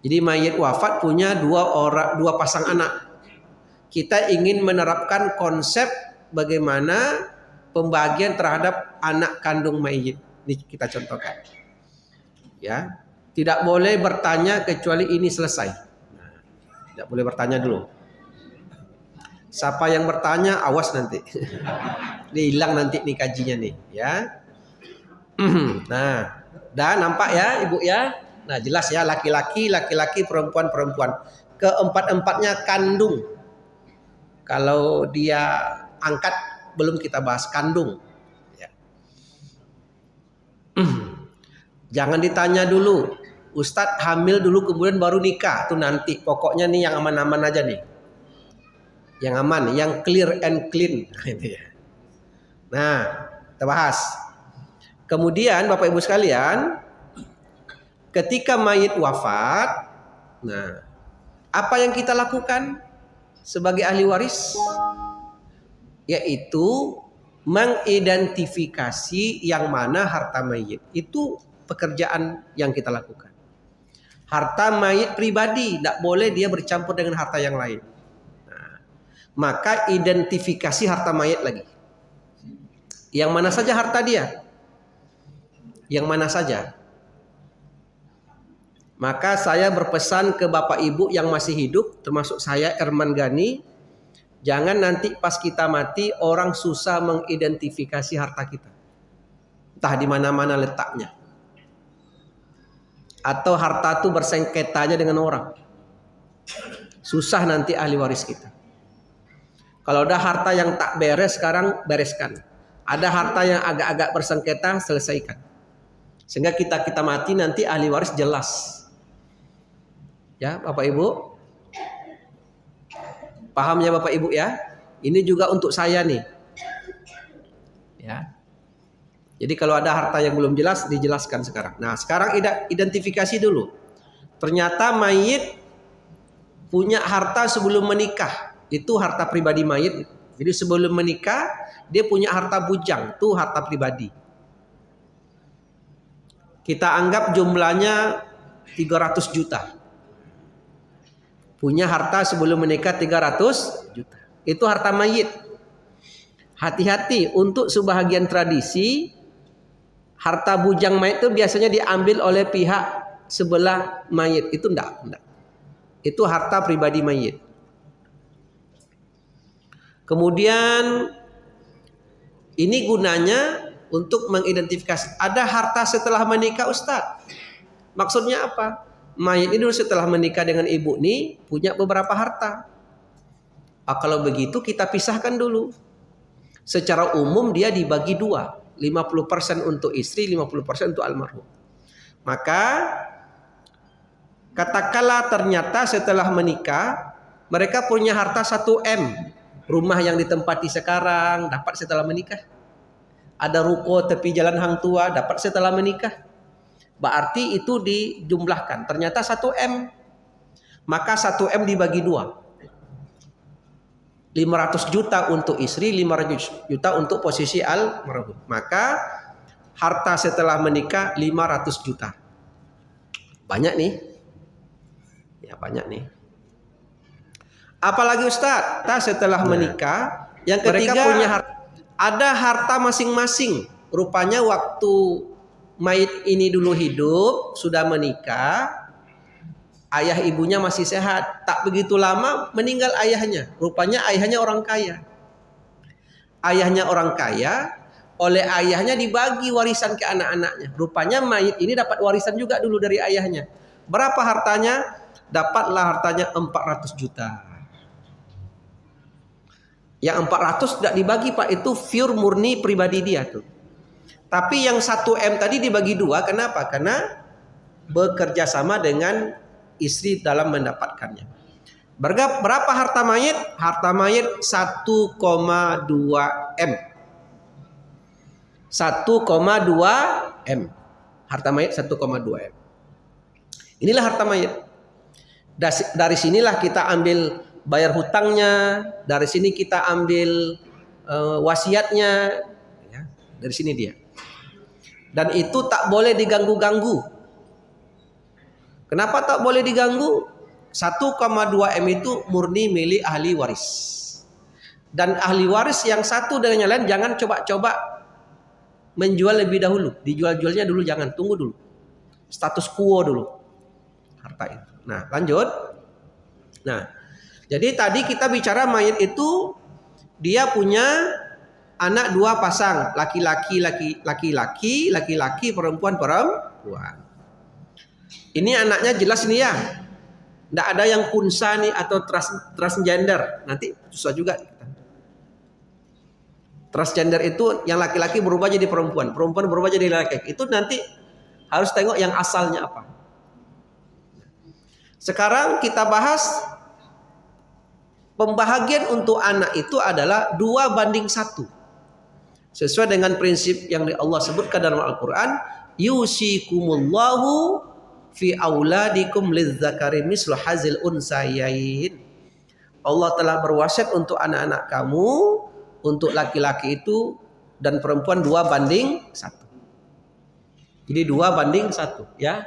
Jadi mayit wafat punya dua pasang anak. Kita ingin menerapkan konsep bagaimana pembagian terhadap anak kandung mayit. Ini kita contohkan. Ya, tidak boleh bertanya kecuali ini selesai. Nah, tidak boleh bertanya dulu. Siapa yang bertanya, awas nanti. Ini hilang nanti nih kajinya nih, ya. Nah, dan nampak ya Ibu ya. Nah, jelas ya, laki-laki, perempuan. Keempat-empatnya kandung. Kalau dia angkat belum kita bahas kandung. Ya. Jangan ditanya dulu, Ustadz hamil dulu kemudian baru nikah. Tuh nanti, pokoknya nih yang aman-aman aja nih. Yang aman, yang clear and clean. Nah, kita bahas. Kemudian Bapak Ibu sekalian, ketika mayit wafat, nah, apa yang kita lakukan sebagai ahli waris? Yaitu mengidentifikasi yang mana harta mayit. Itu pekerjaan yang kita lakukan. Harta mayit pribadi, tidak boleh dia bercampur dengan harta yang lain. Maka identifikasi harta mayit lagi. Yang mana saja harta dia? Yang mana saja? Maka saya berpesan ke Bapak Ibu yang masih hidup, termasuk saya Erman Gani, jangan nanti pas kita mati orang susah mengidentifikasi harta kita. Entah di mana-mana letaknya. Atau harta itu bersengketa aja dengan orang. Susah nanti ahli waris kita. Kalau ada harta yang tak beres sekarang bereskan. Ada harta yang agak-agak bersengketa selesaikan. Sehingga kita mati nanti ahli waris jelas. Ya, Bapak Ibu. Paham ya Bapak Ibu ya? Ini juga untuk saya nih. Ya. Jadi kalau ada harta yang belum jelas dijelaskan sekarang. Nah, sekarang identifikasi dulu. Ternyata mayit punya harta sebelum menikah. Itu harta pribadi mayit. Jadi sebelum menikah dia punya harta bujang, itu harta pribadi. Kita anggap jumlahnya 300 juta. Punya harta sebelum menikah 300 juta. Itu harta mayit. Hati-hati, untuk sebahagian tradisi harta bujang mayit itu biasanya diambil oleh pihak sebelah mayit. Itu enggak. Itu harta pribadi mayit. Kemudian ini gunanya untuk mengidentifikasi. Ada harta setelah menikah Ustadz. Maksudnya apa? Mayit ini setelah menikah dengan ibu nih punya beberapa harta. Kalau begitu kita pisahkan dulu. Secara umum dia dibagi dua. 50% untuk istri, 50% untuk almarhum. Maka katakanlah ternyata setelah menikah mereka punya harta 1M. Rumah yang ditempati sekarang dapat setelah menikah. Ada ruko tepi jalan hang tua dapat setelah menikah. Berarti itu dijumlahkan. Ternyata 1M. Maka 1M dibagi dua. 500 juta untuk istri, 500 juta untuk posisi almarhum. Maka harta setelah menikah 500 juta. Banyak nih. Ya banyak nih. Apalagi Ustadz, setelah menikah, yang ketiga punya ada harta masing-masing. Rupanya waktu mayit ini dulu hidup, sudah menikah, ayah ibunya masih sehat. Tak begitu lama meninggal ayahnya. Rupanya ayahnya orang kaya. Ayahnya orang kaya, oleh ayahnya dibagi warisan ke anak-anaknya. Rupanya mayit ini dapat warisan juga dulu dari ayahnya. Berapa hartanya? Dapatlah hartanya 400 juta. Yang 400 tidak dibagi Pak, itu pure murni pribadi dia tuh. Tapi yang 1M tadi dibagi dua, kenapa? Karena bekerja sama dengan istri dalam mendapatkannya. Berapa harta mayit? Harta mayit 1,2M. 1,2M. Harta mayit 1,2M. Inilah harta mayit. Dari sinilah kita ambil bayar hutangnya, dari sini kita ambil wasiatnya, ya, dari sini dia. Dan itu tak boleh diganggu-ganggu. Kenapa tak boleh diganggu? 1,2 M itu murni milik ahli waris. Dan ahli waris yang satu dengan yang lain jangan coba-coba menjual lebih dahulu. Dijual-jualnya dulu, jangan, tunggu dulu. Status quo dulu harta itu. Nah, lanjut. Nah, jadi tadi kita bicara mayit itu dia punya anak 2 pasang, laki-laki, laki-laki, perempuan. Ini anaknya jelas nih ya. Tidak ada yang kunsa nih atau transgender. Nanti susah juga. Transgender itu yang laki-laki berubah jadi perempuan, perempuan berubah jadi laki-laki. Itu nanti harus tengok yang asalnya apa. Sekarang kita bahas pembahagian untuk anak itu adalah 2:1. Sesuai dengan prinsip yang Allah sebutkan dalam Al-Quran, yusikumullahu fi auladikum lizzakari mislu hazil unsayain. Allah telah berwasiat untuk anak-anak kamu, untuk laki-laki itu dan perempuan 2:1. Jadi 2:1 ya.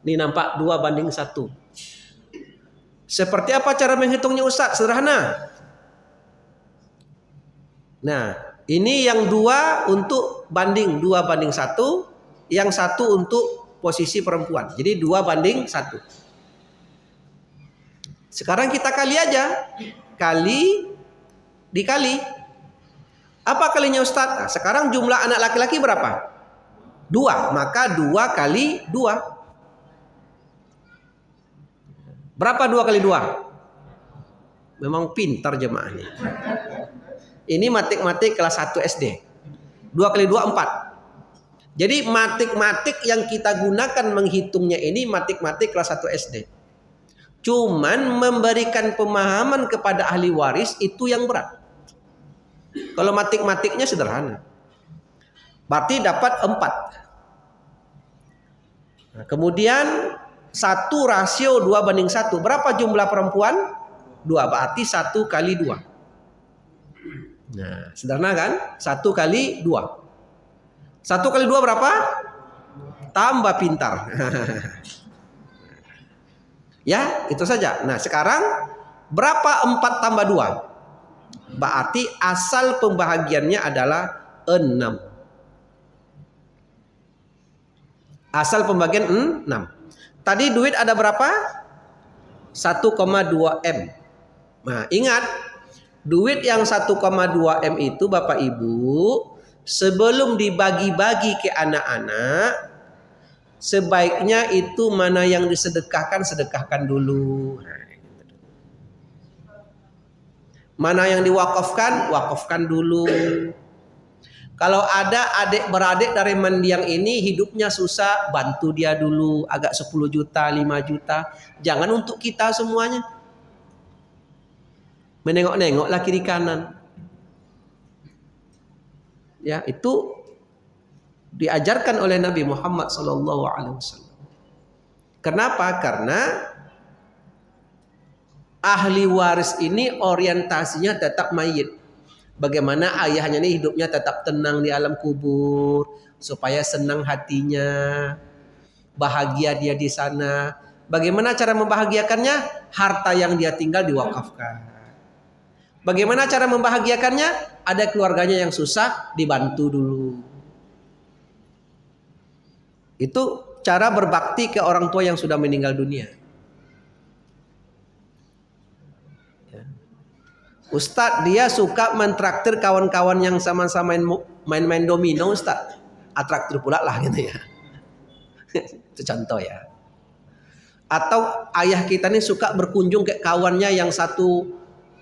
Ini nampak 2:1. Seperti apa cara menghitungnya Ustaz? Sederhana. Nah, ini yang 2 untuk banding 2:1, yang 1 untuk posisi perempuan. Jadi 2:1. Sekarang kita kali aja. Dikali. Apa kalinya Ustaz? Nah, sekarang jumlah anak laki-laki berapa? 2. Maka 2 kali 2. Berapa 2 kali 2? Memang pintar jemaah ini. Ini matematik kelas 1 SD. 2 kali 2 4. Jadi matematik yang kita gunakan menghitungnya ini matematik kelas 1 SD. Cuman memberikan pemahaman kepada ahli waris itu yang berat. Kalau matematiknya sederhana. Berarti dapat 4. Nah, kemudian 1 rasio 2:1. Berapa jumlah perempuan? 2. Berarti 1 kali 2. Nah, sederhana kan? 1 kali 2. 1 kali 2 berapa? Tambah pintar. Ya, itu saja. Nah, sekarang berapa 4 tambah 2? Berarti asal pembahagiannya adalah 6. Asal pembagian 6. Tadi duit ada berapa? 1,2 M. Nah, ingat, duit yang 1,2 M itu Bapak Ibu, sebelum dibagi-bagi ke anak-anak, sebaiknya itu mana yang disedekahkan, sedekahkan dulu. Mana yang diwakafkan, wakafkan dulu. Kalau ada adik beradik dari mendiang ini hidupnya susah, bantu dia dulu, agak 10 juta, 5 juta. Jangan untuk kita semuanya. Menengok-nengoklah kiri kanan. Ya, itu diajarkan oleh Nabi Muhammad SAW. Kenapa? Karena ahli waris ini orientasinya tetap mayit. Bagaimana ayahnya ini hidupnya tetap tenang di alam kubur, supaya senang hatinya, bahagia dia di sana. Bagaimana cara membahagiakannya? Harta yang dia tinggal diwakafkan. Bagaimana cara membahagiakannya? Ada keluarganya yang susah, dibantu dulu. Itu cara berbakti ke orang tua yang sudah meninggal dunia. Ustadz, dia suka mentraktir kawan-kawan yang sama-sama main-main domino, Ustadz. Atraktir pula lah gitu ya. Itu contoh ya. Atau ayah kita nih suka berkunjung ke kawannya yang satu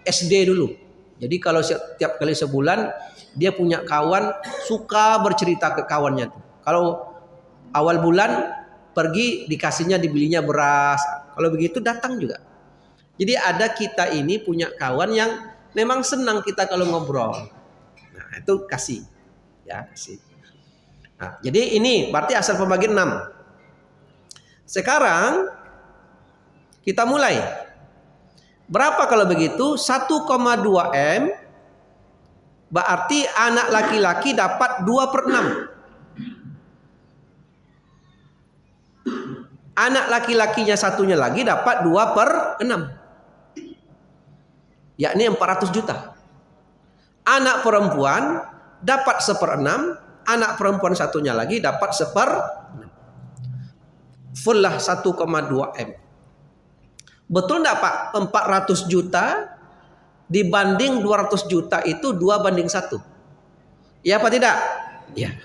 SD dulu. Jadi kalau setiap kali sebulan dia punya kawan, suka bercerita ke kawannya tuh. Kalau awal bulan pergi dikasihnya, dibelinya beras. Kalau begitu datang juga. Jadi ada kita ini punya kawan yang memang senang kita kalau ngobrol. Nah, itu kasih. Ya, kasih. Nah, jadi ini berarti asal pembagian 6. Sekarang kita mulai. Berapa kalau begitu? 1,2 M. Berarti anak laki-laki dapat 2/6. Anak laki-lakinya satunya lagi dapat 2/6. Yakni 400 juta. Anak perempuan dapat 1/6, anak perempuan satunya lagi dapat 1/6. Full lah 1,2 M. Betul enggak Pak? 400 juta dibanding 200 juta itu 2:1. Ya apa tidak? Ya.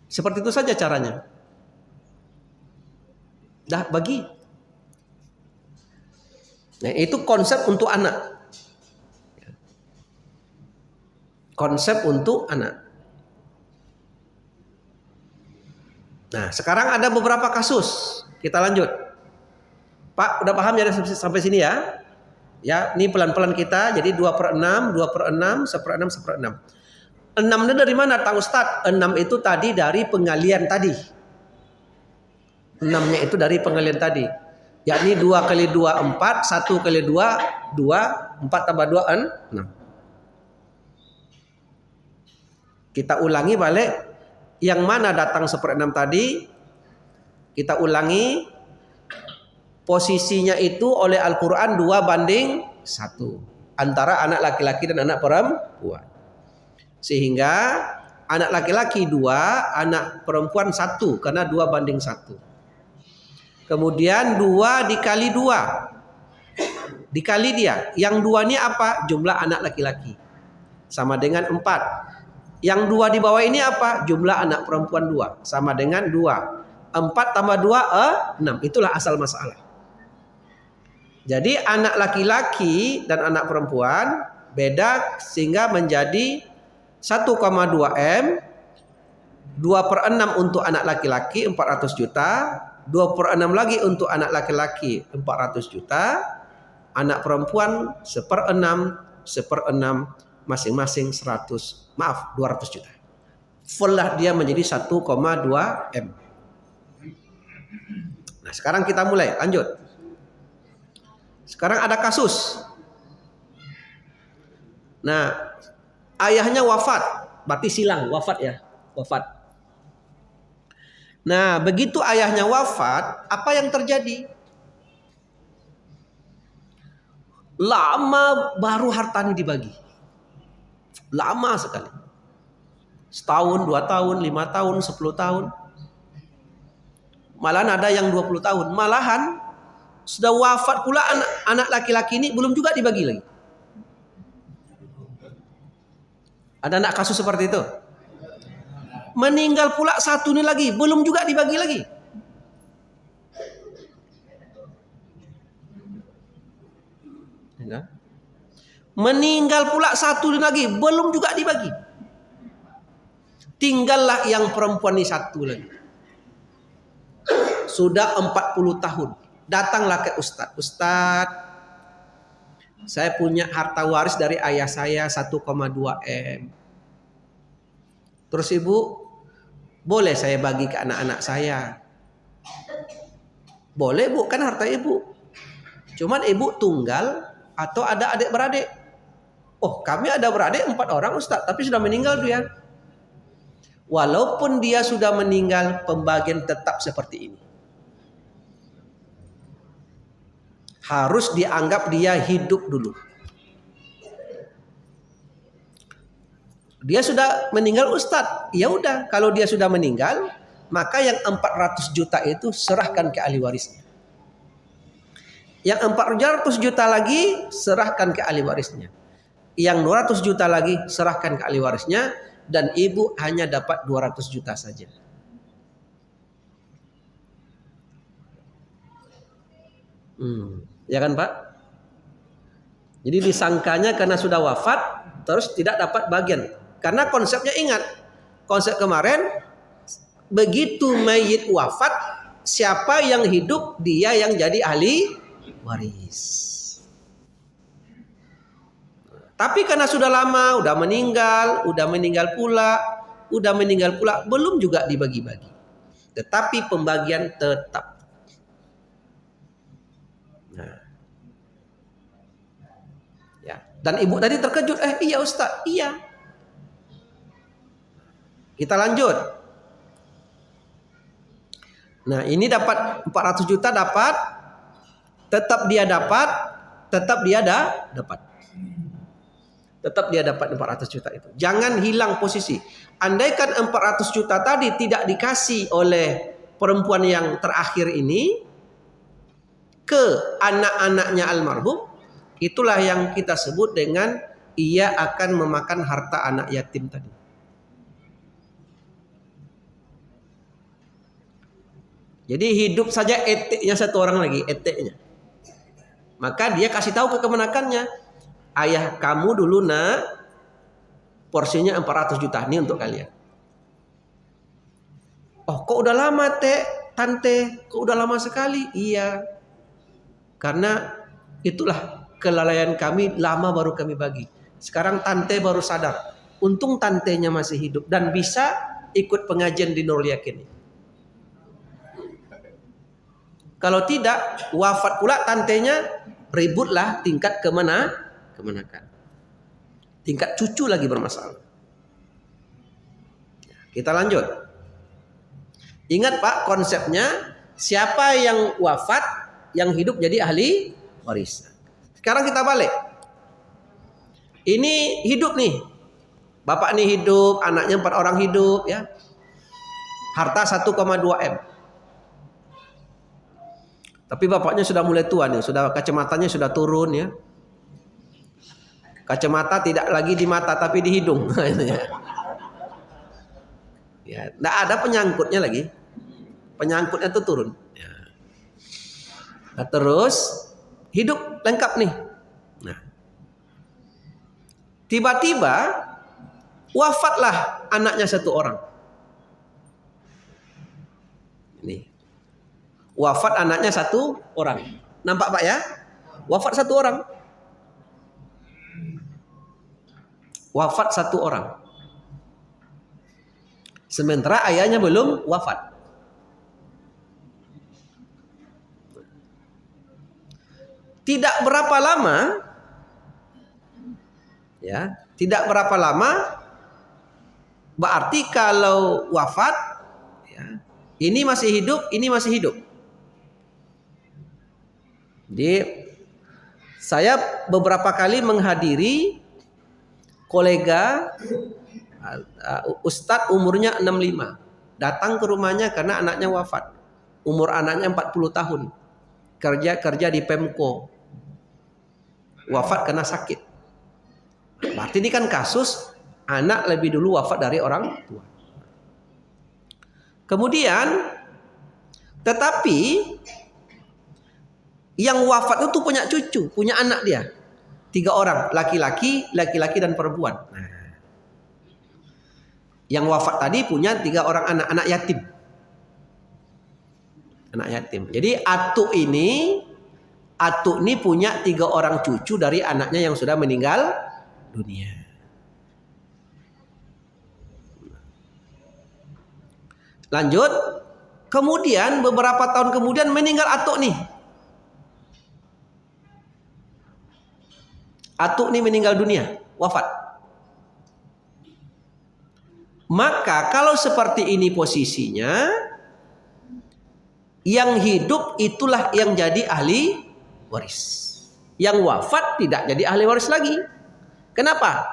Seperti itu saja caranya. Dah bagi. Nah, itu konsep untuk anak. Konsep untuk anak. Nah, sekarang ada beberapa kasus. Kita lanjut. Pak, udah paham ya sampai sini ya? Ya, ini pelan-pelan kita. Jadi 2/6, 2/6, 1/6, 1/6. 6-nya dari mana, Pak Ustadz? 6 itu tadi dari pengalian tadi. 6-nya itu dari pengalian tadi. Yakni 2 kali 2, 4. 1 kali 2, 2. 4 tambah 2, 6. Kita ulangi balik. Yang mana datang 1/6 tadi? Kita ulangi. Posisinya itu oleh Al-Quran 2:1. Antara anak laki-laki dan anak perempuan. Sehingga anak laki-laki 2, anak perempuan 1. Karena 2:1. Kemudian 2 dikali 2. Dikali dia. Yang 2 ini apa? Jumlah anak laki-laki. Sama dengan 4. Yang 2 di bawah ini apa? Jumlah anak perempuan 2. Sama dengan 2. 4 tambah 2, 6. Itulah asal masalah. Jadi anak laki-laki dan anak perempuan beda sehingga menjadi 1,2 M. 2/6 untuk anak laki-laki 400 juta. 2/6 lagi untuk anak laki-laki 400 juta. Anak perempuan 1/6, 1/6 masing-masing 200 juta. Full lah dia menjadi 1,2 M. Nah, sekarang kita mulai lanjut. Sekarang ada kasus. Nah, ayahnya wafat, berarti silang, wafat ya, wafat. Nah, begitu ayahnya wafat, apa yang terjadi? Lama baru harta ini dibagi. Lama sekali. Setahun, 2 tahun, 5 tahun, 10 tahun. Malahan ada yang 20 tahun. Malahan sudah wafat pula anak laki-laki ini belum juga dibagi lagi. Ada anak kasus seperti itu? Meninggal pula satu ini lagi, belum juga dibagi lagi. Meninggal pula satu ini lagi, belum juga dibagi. Tinggallah yang perempuan ini satu lagi. Sudah 40 tahun. Datanglah ke Ustadz. Ustadz, saya punya harta waris dari ayah saya 1,2 M. Terus ibu, boleh saya bagi ke anak-anak saya? Boleh bu, kan harta ibu. Cuman ibu tunggal atau ada adik-beradik? Oh, kami ada beradik 4 orang Ustadz, tapi sudah meninggal dia. Walaupun dia sudah meninggal, pembagian tetap seperti ini. Harus dianggap dia hidup dulu. Dia sudah meninggal Ustadz. Ya udah, kalau dia sudah meninggal, maka yang 400 juta itu serahkan ke ahli warisnya. Yang 400 juta lagi serahkan ke ahli warisnya. Yang 200 juta lagi serahkan ke ahli warisnya. Dan ibu hanya dapat 200 juta saja. Ya kan Pak? Jadi disangkanya karena sudah wafat terus tidak dapat bagian. Karena konsepnya ingat, konsep kemarin begitu mayit wafat, siapa yang hidup dia yang jadi ahli waris. Tapi karena sudah lama, udah meninggal pula, belum juga dibagi-bagi. Tetapi pembagian tetap. Nah. Ya. Dan ibu tadi terkejut, iya Ustaz, iya. Kita lanjut. Nah, ini dapat 400 juta dapat, tetap dia dapat, tetap dia dapat. Tetap dia dapat 400 juta itu. Jangan hilang posisi. Andaikan 400 juta tadi tidak dikasih oleh perempuan yang terakhir ini ke anak-anaknya almarhum, itulah yang kita sebut dengan ia akan memakan harta anak yatim tadi. Jadi hidup saja eteknya satu orang lagi, eteknya. Maka dia kasih tahu ke kemenakannya, ayah kamu dulu nak, porsinya 400 juta ini untuk kalian. Oh, kok udah lama tante, kok udah lama sekali? Iya, karena itulah kelalaian kami, lama baru kami bagi. Sekarang tante baru sadar, untung tantenya masih hidup dan bisa ikut pengajian di Nurul Yakin. Kalau tidak, wafat pula tantenya, ributlah tingkat kemenakan. Tingkat cucu lagi bermasalah. Kita lanjut. Ingat Pak, konsepnya siapa yang wafat, yang hidup jadi ahli waris. Sekarang kita balik. Ini hidup nih. Bapak nih hidup, anaknya 4 orang hidup ya. Harta 1,2 M. Tapi bapaknya sudah mulai tua nih, sudah kacamatanya sudah turun ya. Kacamata tidak lagi di mata tapi di hidung. Ya, tidak ada penyangkutnya lagi. Penyangkutnya itu turun. Ya. Nah, terus hidup lengkap nih. Nah, tiba-tiba wafatlah anaknya 1 orang. Ini. Wafat anaknya 1 orang. Nampak Pak ya? Wafat 1 orang. Wafat 1 orang. Sementara ayahnya belum wafat. Tidak berapa lama, ya, tidak berapa lama, berarti kalau wafat, ya, ini masih hidup, ini masih hidup. Jadi saya beberapa kali menghadiri kolega Ustadz umurnya 65 datang ke rumahnya karena anaknya wafat. Umur anaknya 40 tahun. Kerja di Pemko. Wafat karena sakit. Berarti ini kan kasus anak lebih dulu wafat dari orang tua. Kemudian tetapi yang wafat itu punya cucu, punya anak dia. 3 orang, laki-laki dan perempuan. Nah, yang wafat tadi punya 3 orang anak yatim. Anak yatim. Jadi Atuk ini punya 3 orang cucu dari anaknya yang sudah meninggal dunia. Lanjut. Kemudian beberapa tahun kemudian meninggal Atuk nih. Atuk nih meninggal dunia, wafat. Maka kalau seperti ini posisinya, yang hidup itulah yang jadi ahli waris. Yang wafat tidak jadi ahli waris lagi. Kenapa?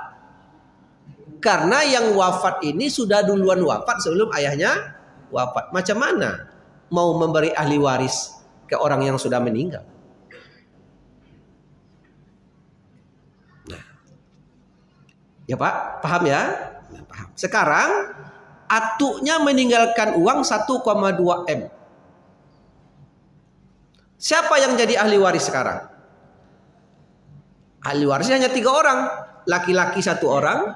Karena yang wafat ini sudah duluan wafat sebelum ayahnya wafat. Macam mana mau memberi ahli waris ke orang yang sudah meninggal? Ya Pak, paham ya? Nah, paham. Sekarang Atuknya meninggalkan uang 1,2 M. Siapa yang jadi ahli waris sekarang? Ahli warisnya hanya 3 orang. Laki-laki 1 orang,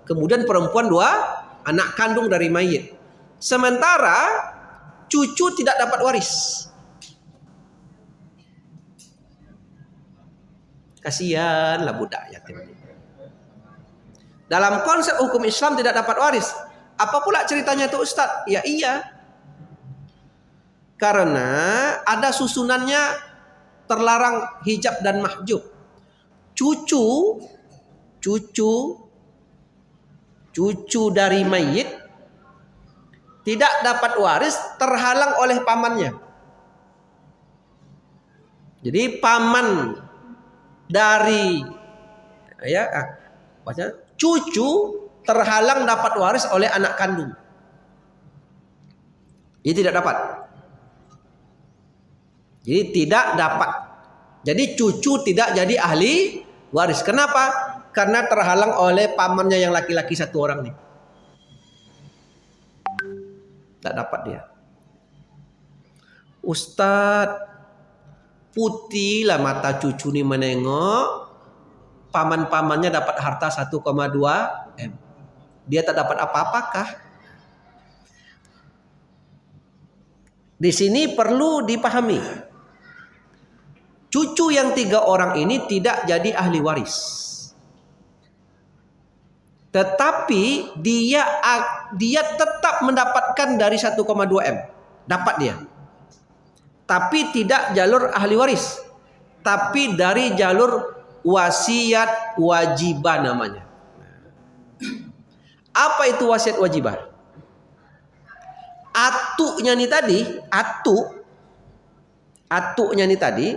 kemudian perempuan 2, anak kandung dari mayit. Sementara cucu tidak dapat waris. Kasihanlah budak yatim. Dalam konsep hukum Islam tidak dapat waris. Apa pula ceritanya itu Ustadz? Ya iya. Karena ada susunannya terlarang hijab dan mahjub. Cucu dari mayit tidak dapat waris terhalang oleh pamannya. Jadi paman dari cucu terhalang dapat waris oleh anak kandung. Jadi tidak dapat. Jadi tidak dapat. Jadi cucu tidak jadi ahli waris. Kenapa? Karena terhalang oleh pamannya yang laki-laki satu orang nih. Tak dapat dia. Ustadz, putih lah mata cucu nih menengok. Paman-pamannya dapat harta 1,2 M. Dia tak dapat apa-apakah? Di sini perlu dipahami. Cucu yang 3 orang ini tidak jadi ahli waris. Tetapi dia tetap mendapatkan dari 1,2 M. Dapat dia. Tapi tidak jalur ahli waris. Tapi dari jalur wasiat wajibah namanya. Apa itu wasiat wajibah? Atuknya nih tadi, atuknya nih tadi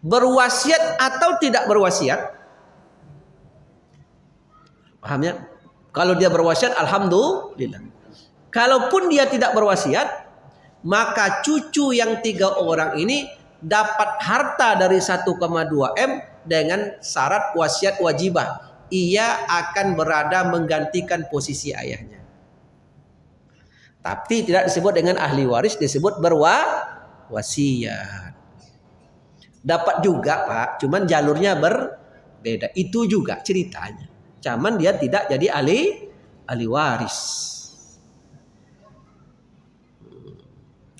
berwasiat atau tidak berwasiat? Paham ya? Kalau dia berwasiat, alhamdulillah. Kalaupun dia tidak berwasiat, maka cucu yang 3 orang ini dapat harta dari 1,2 M dengan syarat wasiat wajibah. Ia akan berada menggantikan posisi ayahnya. Tapi tidak disebut dengan ahli waris, disebut berwasiat. Dapat juga Pak, cuman jalurnya berbeda. Itu juga ceritanya. Cuman dia tidak jadi ahli waris.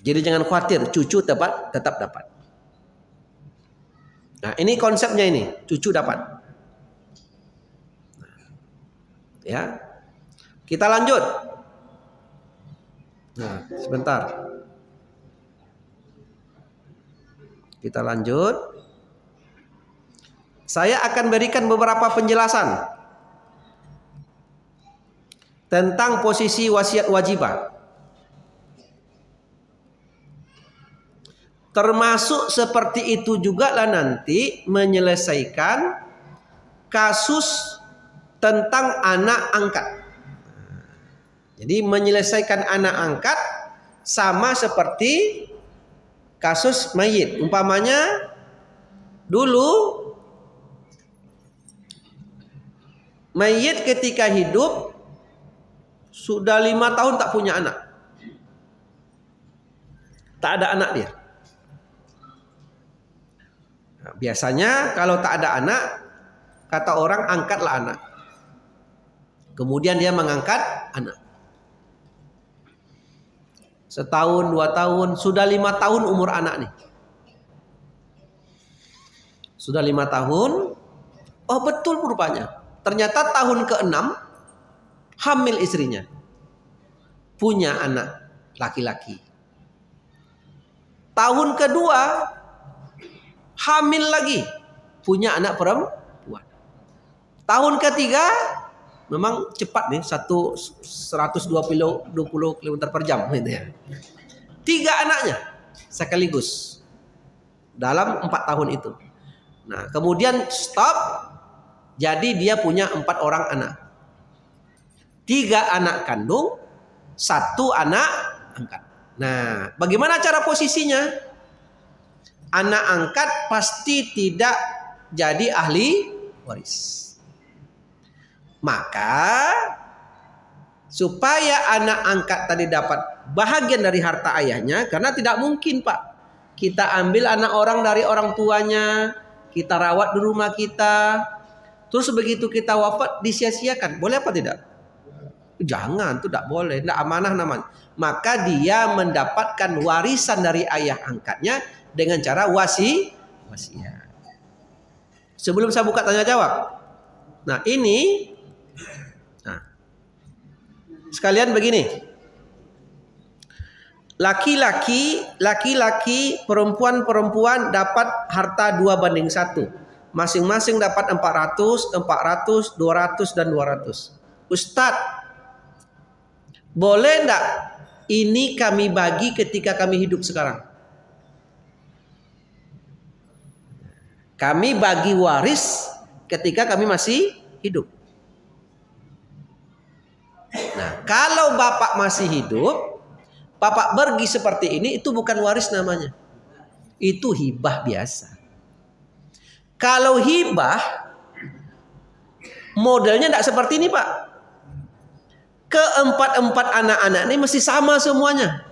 Jadi jangan khawatir, cucu tetap dapat. Nah, ini konsepnya ini, cucu dapat. Ya. Kita lanjut. Nah, sebentar. Kita lanjut. Saya akan berikan beberapa penjelasan tentang posisi wasiat wajibah. Termasuk seperti itu juga lah nanti menyelesaikan kasus tentang anak angkat. Jadi menyelesaikan anak angkat sama seperti kasus mayit. Umpamanya dulu mayit ketika hidup sudah 5 tahun tak punya anak. Tak ada anak dia. Nah, biasanya kalau tak ada anak, kata orang angkatlah anak. Kemudian dia mengangkat anak. Setahun, 2 tahun, sudah 5 tahun umur anak nih. Sudah 5 tahun. Oh betul rupanya. Ternyata tahun ke-6 hamil istrinya. Punya anak laki-laki. Tahun kedua hamil lagi. Punya anak perempuan. Tahun ketiga memang cepat nih, 120 km per jam gitu ya. 3 anaknya sekaligus dalam 4 tahun itu. Nah, kemudian stop. Jadi dia punya 4 orang anak. 3 anak kandung, 1 anak angkat. Nah, bagaimana cara posisinya? Anak angkat pasti tidak jadi ahli waris. Maka supaya anak angkat tadi dapat bahagian dari harta ayahnya, karena tidak mungkin Pak kita ambil anak orang dari orang tuanya, kita rawat di rumah kita, terus begitu kita wafat disia-siakan, boleh apa tidak? Jangan, itu tidak boleh, tidak amanah namanya. Maka dia mendapatkan warisan dari ayah angkatnya dengan cara wasiat. Sebelum saya buka tanya jawab, nah ini. Sekalian begini. Laki-laki, perempuan dapat harta 2/1. Masing-masing dapat 400, 200, dan 200. Ustadz, Boleh enggak ini kami bagi ketika kami hidup sekarang? Kami bagi waris ketika kami masih hidup. Nah, kalau bapak masih hidup, bapak pergi seperti ini, itu bukan waris namanya. Itu hibah biasa. Kalau hibah, modelnya tidak seperti ini, Pak. Keempat-empat anak-anak ini mesti sama semuanya.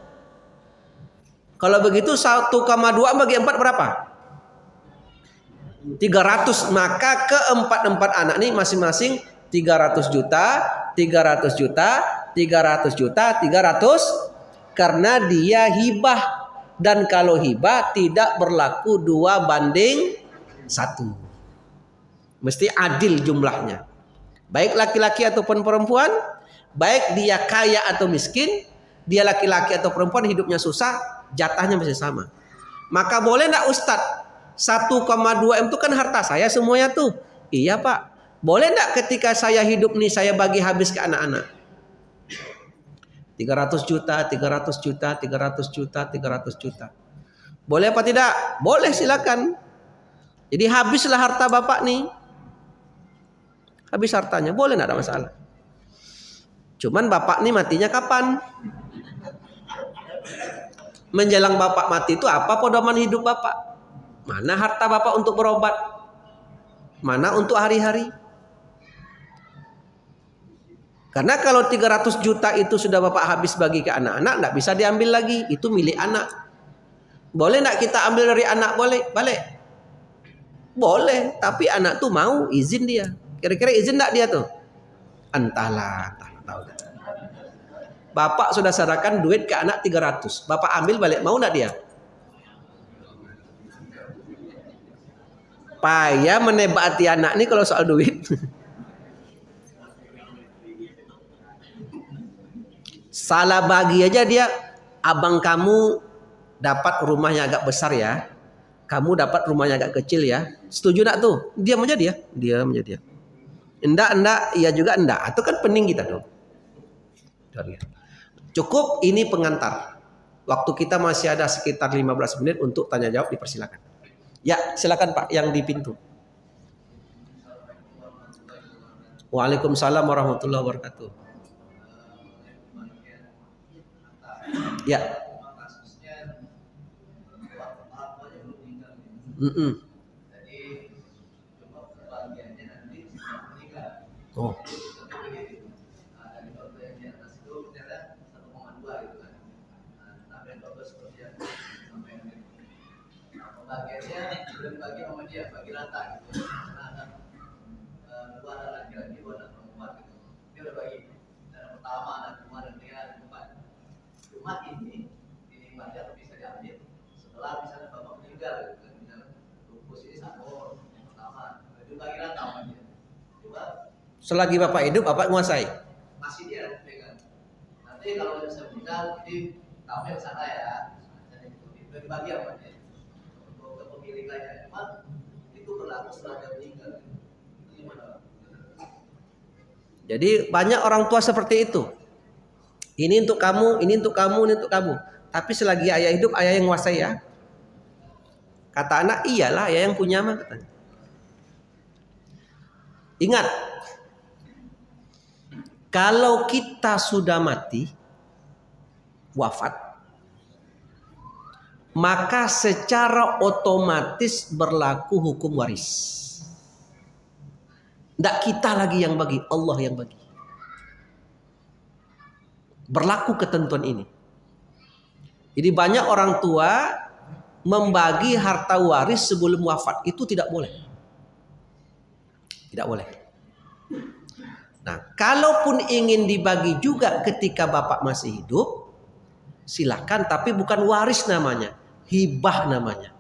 Kalau begitu 1,2 bagi 4 berapa? 300. Maka keempat-empat anak ini masing-masing 300 juta, 300 juta, 300 juta, 300. Karena dia hibah. Dan kalau hibah tidak berlaku 2:1. Mesti adil jumlahnya. Baik laki-laki ataupun perempuan, baik dia kaya atau miskin, dia laki-laki atau perempuan hidupnya susah, jatahnya masih sama. Maka boleh enggak Ustadz? 1,2 M itu kan harta saya semuanya tuh. Iya Pak. Boleh enggak ketika saya hidup nih saya bagi habis ke anak-anak? 300 juta, 300 juta, 300 juta, 300 juta. Boleh apa tidak? Boleh, silakan. Jadi habislah harta bapak nih. Habis hartanya, boleh enggak ada masalah. Cuman bapak nih matinya kapan? Menjelang bapak mati itu apa pedoman hidup bapak? Mana harta bapak untuk berobat? Mana untuk hari-hari? Karena kalau 300 juta itu sudah bapak habis bagi ke anak-anak, enggak bisa diambil lagi. Itu milik anak. Boleh enggak kita ambil dari anak? Boleh, balik. Boleh, tapi anak tuh mau, izin dia. Kira-kira izin enggak dia tuh? Entahlah, tahu. Bapak sudah serahkan duit ke anak 300. Bapak ambil balik, mau enggak dia? Payah menebak hati anak nih kalau soal duit. Salah bagi aja dia. Abang kamu dapat rumahnya agak besar ya, kamu dapat rumahnya agak kecil ya. Setuju enggak tuh? Diam aja dia. Diam aja dia. Enggak, iya juga enggak. Itu kan pening kita dong. Cukup ini pengantar. Waktu kita masih ada sekitar 15 menit untuk tanya jawab, dipersilakan. Ya, silakan Pak yang di pintu. Waalaikumsalam warahmatullahi wabarakatuh. Ya. Oh. Bagiannya bagi sama dia, bagi rata gitu. Karena ada dua anak laki-laki, dua anak perempuan gitu. Dia udah bagi. Anak pertama, anak kedua, dan dia anak keempat. Cuma ini bagian bisa diambil setelah misalnya bapak meninggal gitu. Misalnya rumpus ini satu yang pertama, itu bagi rata sama dia. Coba. Selagi bapak hidup, bapak menguasai. Masih dia pegang. Nanti kalau dia bisa meninggal, jadi tahu yang sana ya. Itu dibagi sama dia. Itu berlaku setelah dia meninggal. Jadi banyak orang tua seperti itu. Ini untuk kamu, ini untuk kamu, ini untuk kamu. Tapi selagi ayah hidup, ayah yang menguasai ya. Kata anak, iyalah ayah yang punya mah katanya. Ingat, kalau kita sudah mati, wafat, maka secara otomatis berlaku hukum waris. Tidak kita lagi yang bagi, Allah yang bagi. Berlaku ketentuan ini. Jadi banyak orang tua membagi harta waris sebelum wafat. Itu tidak boleh. Tidak boleh. Nah, kalaupun ingin dibagi juga ketika bapak masih hidup, silakan, tapi bukan waris namanya. Hibah namanya.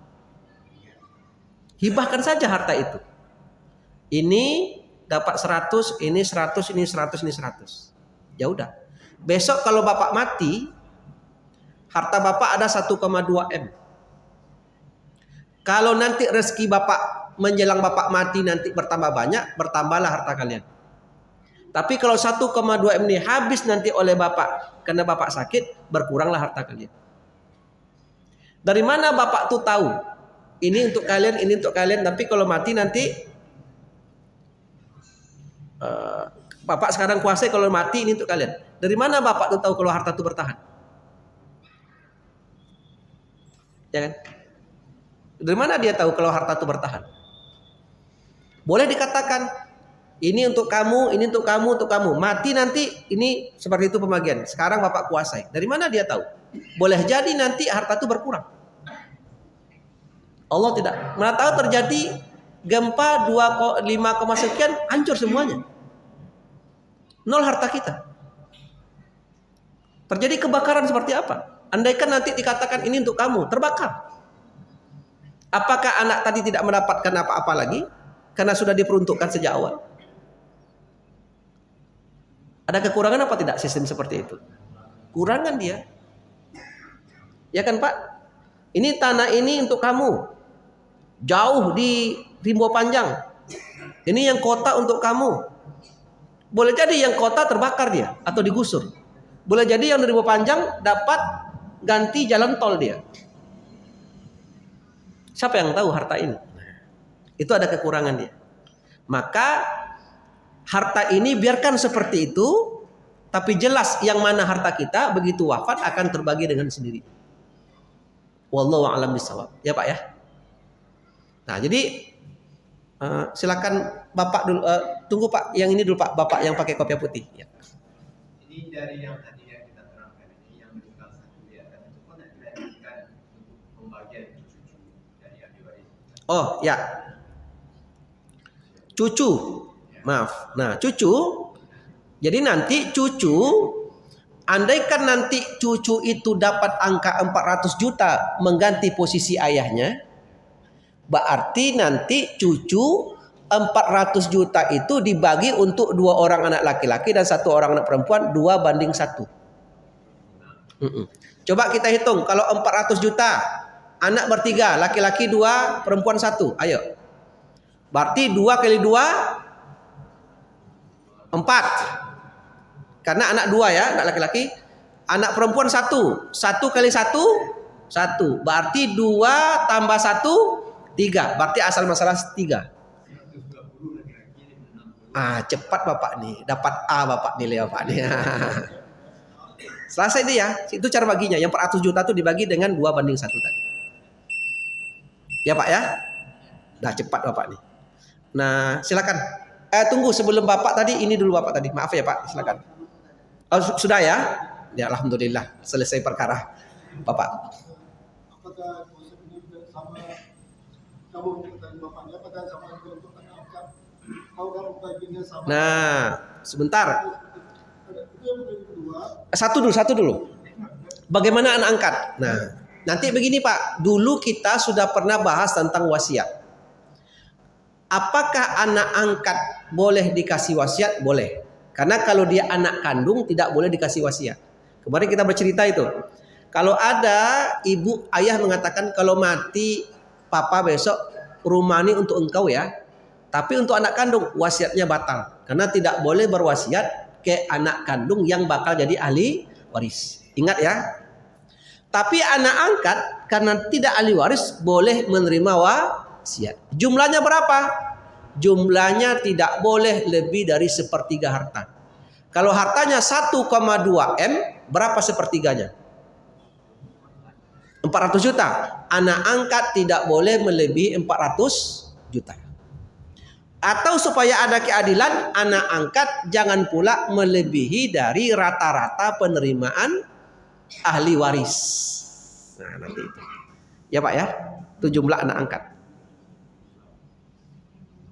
Hibahkan saja harta itu. Ini dapat 100, ini 100, ini 100, ini 100. Ya udah. Besok kalau bapak mati, harta bapak ada 1,2 M. Kalau nanti rezeki bapak menjelang bapak mati nanti bertambah banyak, bertambahlah harta kalian. Tapi kalau 1,2 M ini habis nanti oleh bapak karena bapak sakit, berkuranglah harta kalian. Dari mana bapak tuh tahu? Ini untuk kalian, ini untuk kalian. Tapi kalau mati nanti bapak sekarang kuasai, kalau mati ini untuk kalian. Dari mana bapak tuh tahu kalau harta itu bertahan? Ya kan? Dari mana dia tahu kalau harta itu bertahan? Boleh dikatakan ini untuk kamu, ini untuk kamu, untuk kamu. Mati nanti ini seperti itu pembagian. Sekarang bapak kuasai. Dari mana dia tahu? Boleh jadi nanti harta itu berkurang. Allah tidak. Mana tahu terjadi gempa 5, sekian, hancur semuanya. Nol harta kita. Terjadi kebakaran seperti apa? Andaikan nanti dikatakan ini untuk kamu, terbakar. Apakah anak tadi tidak mendapatkan apa-apa lagi? Karena sudah diperuntukkan sejak awal. Ada kekurangan apa tidak sistem seperti itu? Kurangan dia. Ya kan Pak? Ini tanah ini untuk kamu. Jauh di Rimbo Panjang. Ini yang kota untuk kamu. Boleh jadi yang kota terbakar dia atau digusur. Boleh jadi yang di Rimbo Panjang dapat ganti jalan tol dia. Siapa yang tahu harta ini? Itu ada kekurangan dia. Maka harta ini biarkan seperti itu, tapi jelas yang mana harta kita begitu wafat akan terbagi dengan sendiri. Wallahu a'lam bishawab. Ya Pak ya. Nah jadi silakan Bapak dulu. Tunggu Pak, yang ini dulu Pak, Bapak yang pakai kopiah putih. Ya. Ini dari yang tadi yang kita terangkan ini yang menunjukkan satu ya, dan itu kan dilanjutkan untuk pembagian cucu dari ahli waris. Oh ya. Cucu. Maaf. Nah, cucu. Jadi nanti cucu, andaikan nanti cucu itu dapat angka 400 juta mengganti posisi ayahnya, berarti nanti cucu 400 juta itu dibagi untuk 2 orang anak laki-laki dan 1 orang anak perempuan, 2:1. Coba kita hitung, kalau 400 juta, anak bertiga, laki-laki 2, perempuan 1. Ayo. Berarti 2 kali 2 4. Karena anak 2 ya, anak laki-laki. Anak perempuan 1. 1 kali 1 1. Berarti 2 tambah 1 3. Berarti asal masalah 3. Cepat Bapak nih. Dapat A Bapak nilai Bapak nih. Selesai itu ya. Itu cara baginya. Yang 400 juta itu dibagi dengan 2:1 tadi. Ya Pak ya. Dah cepat Bapak nih. Nah, silakan. Tunggu sebelum Bapak tadi, ini dulu Bapak tadi. Maaf ya Pak, silakan. Oh, sudah ya? Ya alhamdulillah, selesai perkara. Bapak. Apakah konsep ini sama kamu dan Bapaknya, apakah sama juga untuk anak angkat? Kalau bagiannya sama. Nah, sebentar. Itu yang kedua. Satu dulu. Bagaimana anak angkat? Nah, nanti begini Pak. Dulu kita sudah pernah bahas tentang wasiat. Apakah anak angkat boleh dikasih wasiat? Boleh. Karena kalau dia anak kandung tidak boleh dikasih wasiat. Kemarin kita bercerita itu. Kalau ada ibu ayah mengatakan kalau mati papa besok rumah ini untuk engkau ya. Tapi untuk anak kandung wasiatnya batal. Karena tidak boleh berwasiat ke anak kandung yang bakal jadi ahli waris. Ingat ya. Tapi anak angkat karena tidak ahli waris boleh menerima wasiat. Jumlahnya berapa? Jumlahnya tidak boleh lebih dari 1/3 harta. Kalau hartanya 1,2 M, berapa sepertiganya? 400 juta. Anak angkat tidak boleh melebihi 400 juta. Atau supaya ada keadilan, anak angkat jangan pula melebihi dari rata-rata penerimaan ahli waris. Nah, nanti itu. Ya Pak ya, itu jumlah anak angkat.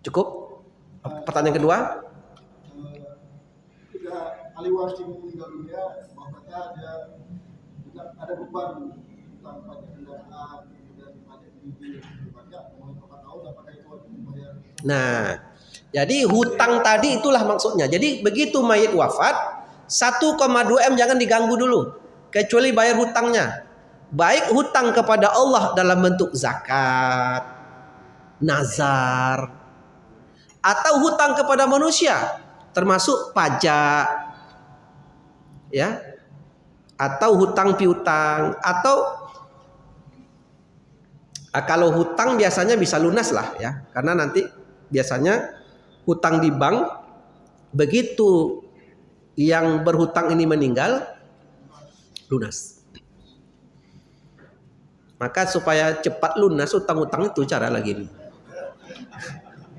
Cukup? Pertanyaan kedua? Ketika ahli waris yang meninggal dunia, bapaknya ada beban tentang pajak kendaraan dan pajak bibir, pajak mulai berapa tahun, apakah itu harus dibayar? Nah, jadi hutang tadi itulah maksudnya. Jadi begitu mayit wafat, 1,2 M jangan diganggu dulu, kecuali bayar hutangnya. Baik hutang kepada Allah dalam bentuk zakat, nazar, atau hutang kepada manusia termasuk pajak, ya, atau hutang piutang, atau kalau hutang biasanya bisa lunas lah ya, karena nanti biasanya hutang di bank begitu yang berhutang ini meninggal lunas. Maka supaya cepat lunas hutang-hutang itu cara lagi nih.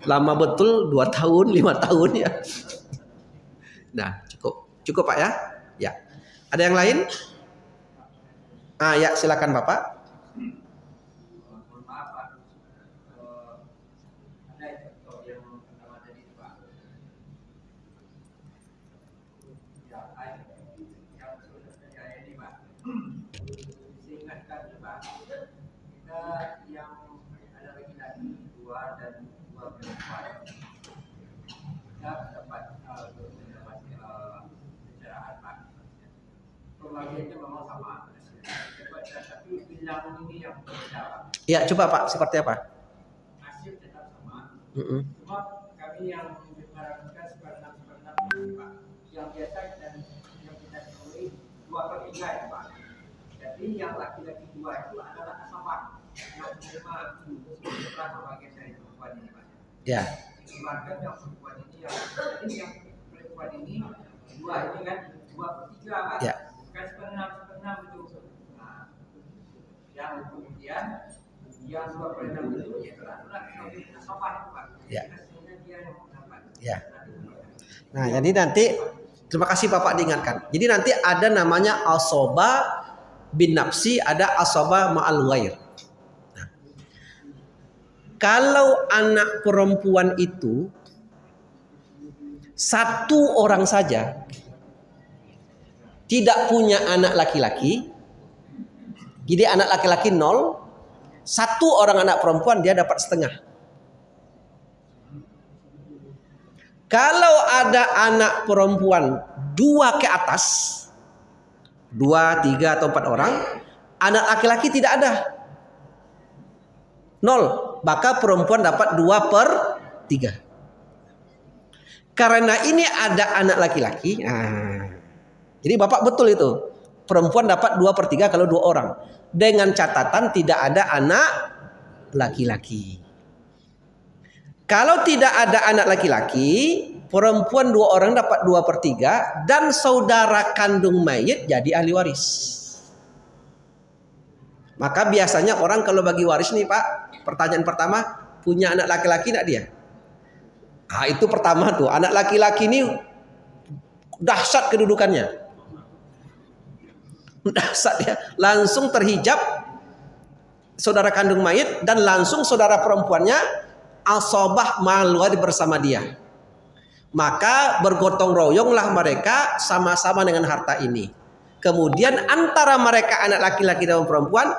Lama betul 2 tahun, 5 tahun ya. Nah, cukup Pak ya. Ya. Ada yang lain? Ya silakan Bapak. Mohon maaf Pak, ada contoh yang pertama tadi Pak. Ya, yang sudah ini Pak. Diingatkan Pak, kita yang ada laki-laki 2 dan 2 perempuan, kita dapat pencerahan Pak. Pembagiannya memang sama. Tapi bilangan ini yang berbeda Pak. Ya, coba Pak, seperti apa? Hasil tetap sama. Cuma kami yang mengharapkan sebenarnya Pak. Yang biasa dan yang kita ketahui 2/3 ya Pak. Jadi yang laki-laki 2 itu adalah asapa yang menerima berapa bagian dari perempuan ini Pak. Ya. Dikeluarkan yang perempuan ini jadi yang perempuan ini 2 ini kan 2/3 Pak. Ya. Bukan 1/6 itu. Nah, yang kemudian yang 2/6 itu ya adalah asapa itu Pak. Ya. Hasilnya dia yang mendapat. Ya. Nah, jadi nanti terima kasih Bapak diingatkan. Jadi nanti ada namanya asoba bin nafsi, ada asoba ma'al ghair. Nah, kalau anak perempuan itu 1 orang saja tidak punya anak laki-laki, jadi anak laki-laki 0, 1 orang anak perempuan dia dapat setengah. Kalau ada anak perempuan 2 ke atas, 2, 3 atau 4 orang, anak laki-laki tidak ada, 0, maka perempuan dapat 2/3. Karena ini ada anak laki-laki, jadi Bapak betul itu, perempuan dapat 2/3 kalau 2 orang, dengan catatan tidak ada anak laki-laki. Kalau tidak ada anak laki-laki, perempuan 2 orang dapat 2/3 dan saudara kandung mayit jadi ahli waris. Maka biasanya orang kalau bagi waris nih Pak, pertanyaan pertama, punya anak laki-laki enggak dia? Itu pertama tuh, anak laki-laki ini dahsyat kedudukannya. Dahsyat ya, langsung terhijab saudara kandung mayit dan langsung saudara perempuannya asobah malwari bersama dia. Maka bergotong royonglah mereka sama-sama dengan harta ini. Kemudian antara mereka anak laki-laki dan perempuan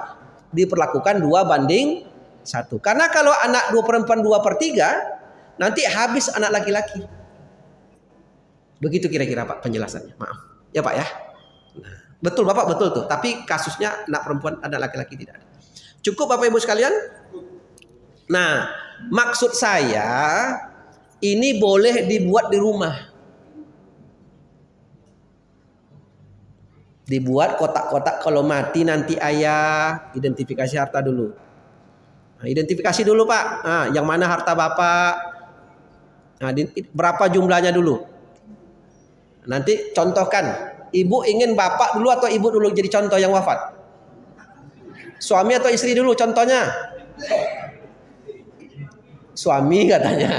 diperlakukan 2/1. Karena kalau anak 2 perempuan 2/3 nanti habis anak laki-laki. Begitu kira-kira Pak penjelasannya. Maaf ya Pak ya. Nah, betul Bapak betul tuh. Tapi kasusnya anak perempuan anak laki-laki tidak ada. Cukup Bapak Ibu sekalian. Nah, maksud saya ini boleh dibuat di rumah. Dibuat kotak-kotak kalau mati nanti ayah, identifikasi harta dulu. Nah, identifikasi dulu Pak. Nah, yang mana harta Bapak? Nah, berapa jumlahnya dulu? Nanti contohkan. Ibu ingin Bapak dulu atau Ibu dulu jadi contoh yang wafat? Suami atau istri dulu contohnya? Suami katanya.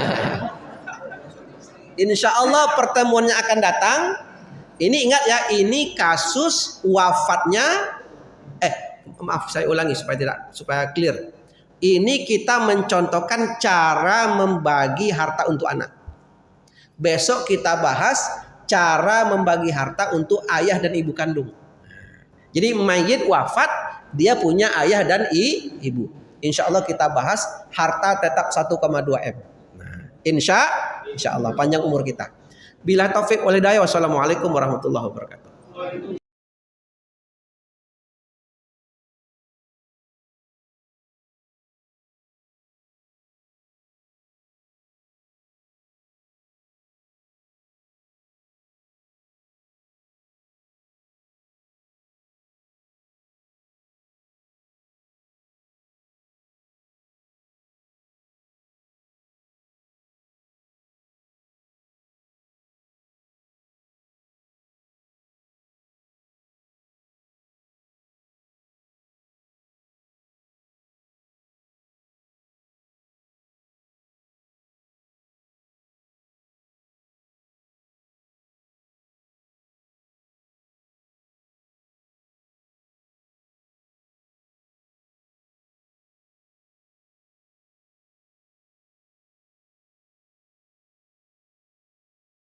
Insya Allah pertemuannya akan datang. Ini ingat ya, ini kasus wafatnya. Maaf saya ulangi supaya clear. Ini kita mencontohkan cara membagi harta untuk anak. Besok kita bahas cara membagi harta untuk ayah dan ibu kandung. Jadi mayit wafat, dia punya ayah dan ibu. Insya Allah kita bahas harta tetap 1,2 M. Nah, insya Allah panjang umur kita. Bila taufik wal hidayah. Wassalamualaikum warahmatullahi wabarakatuh.